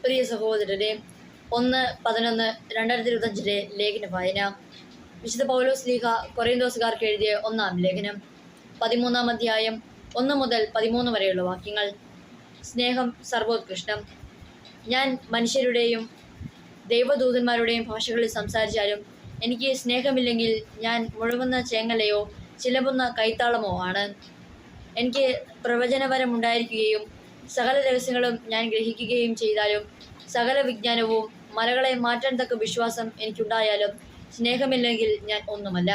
പ്രിയ സഹോദരരെ, 1-11-2025 ലേഖന വായന. വിശുദ്ധ പൗലോസ് ശ്ലീഹ കൊറിന്തോസുകാർക്ക് എഴുതിയ 1-ാം ലേഖനം, 13-ാം അധ്യായം 1 മുതൽ 13 വരെയുള്ള വാക്യങ്ങൾ. സ്നേഹം സർവോത്കൃഷ്ടം. ഞാൻ മനുഷ്യരുടെയും ദൈവദൂതന്മാരുടെയും ഭാഷകളിൽ സംസാരിച്ചാലും എനിക്ക് സ്നേഹമില്ലെങ്കിൽ ഞാൻ മുഴങ്ങുന്ന ചേങ്ങലയോ ചിലമ്പുന്ന കൈത്താളമോ ആണ്. എനിക്ക് പ്രവചനവരം ഉണ്ടായിരിക്കുകയും സകല രഹസ്യങ്ങളും ഞാൻ ഗ്രഹിക്കുകയും ചെയ്താലും സകല വിജ്ഞാനവും മലകളെ മാറ്റാൻ തക്ക വിശ്വാസം എനിക്കുണ്ടായാലും സ്നേഹമില്ലെങ്കിൽ ഞാൻ ഒന്നുമല്ല.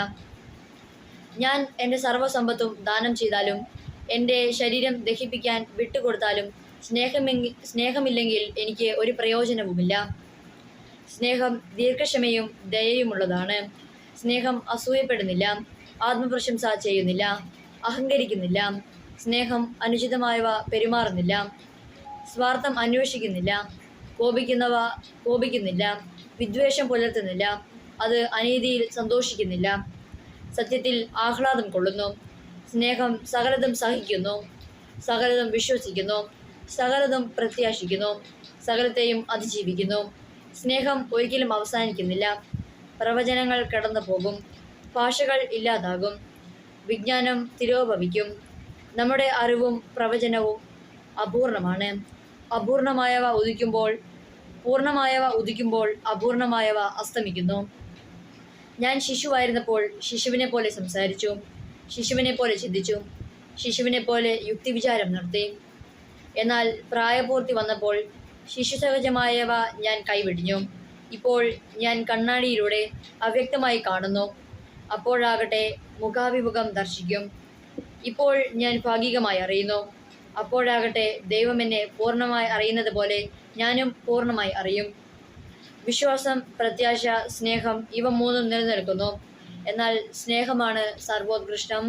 ഞാൻ എൻ്റെ സർവ്വസമ്പത്തും ദാനം ചെയ്താലും എൻ്റെ ശരീരം ദഹിപ്പിക്കാൻ വിട്ടുകൊടുത്താലും സ്നേഹമില്ലെങ്കിൽ എനിക്ക് ഒരു പ്രയോജനവുമില്ല. സ്നേഹം ദീർഘക്ഷമയും ദയയുമുള്ളതാണ്. സ്നേഹം അസൂയപ്പെടുന്നില്ല, ആത്മപ്രശംസ ചെയ്യുന്നില്ല, അഹങ്കരിക്കുന്നില്ല. സ്നേഹം അനുചിതമായവ പെരുമാറുന്നില്ല, സ്വാർത്ഥം അന്വേഷിക്കുന്നില്ല, കോപിക്കുന്നില്ല, വിദ്വേഷം പുലർത്തുന്നില്ല, അത് അനീതിയിൽ സന്തോഷിക്കുന്നില്ല, സത്യത്തിൽ ആഹ്ലാദം കൊള്ളുന്നു. സ്നേഹം സകലതും സഹിക്കുന്നു, സകലതും വിശ്വസിക്കുന്നു, സകലതും പ്രത്യാശിക്കുന്നു, സകലത്തെയും അതിജീവിക്കുന്നു. സ്നേഹം ഒരിക്കലും അവസാനിക്കുന്നില്ല. പ്രവചനങ്ങൾ കടന്നു പോകും, ഭാഷകൾ ഇല്ലാതാകും, വിജ്ഞാനം തിരോഭവിക്കും. നമ്മുടെ അറിവും പ്രവചനവും അപൂർണമാണ്. പൂർണ്ണമായവ ഉദിക്കുമ്പോൾ അപൂർണമായവ അസ്തമിക്കുന്നു. ഞാൻ ശിശുവായിരുന്നപ്പോൾ ശിശുവിനെ പോലെ സംസാരിച്ചു, ശിശുവിനെ പോലെ ചിന്തിച്ചു, ശിശുവിനെ പോലെ യുക്തിവിചാരം നടത്തി. എന്നാൽ പ്രായപൂർത്തി വന്നപ്പോൾ ശിശുസഹജമായവ ഞാൻ കൈവെടിഞ്ഞു. ഇപ്പോൾ ഞാൻ കണ്ണാടിയിലൂടെ അവ്യക്തമായി കാണുന്നു, അപ്പോഴാകട്ടെ മുഖാഭിമുഖം ദർശിക്കും. ഇപ്പോൾ ഞാൻ ഭാഗികമായി അറിയുന്നു, അപ്പോഴാകട്ടെ ദൈവം എന്നെ പൂർണ്ണമായി അറിയുന്നത് പോലെ ഞാനും പൂർണ്ണമായി അറിയും. വിശ്വാസം, പ്രത്യാശ, സ്നേഹം ഇവ മൂന്നും നിലനിൽക്കുന്നു. എന്നാൽ സ്നേഹമാണ് സർവോത്കൃഷ്ടം.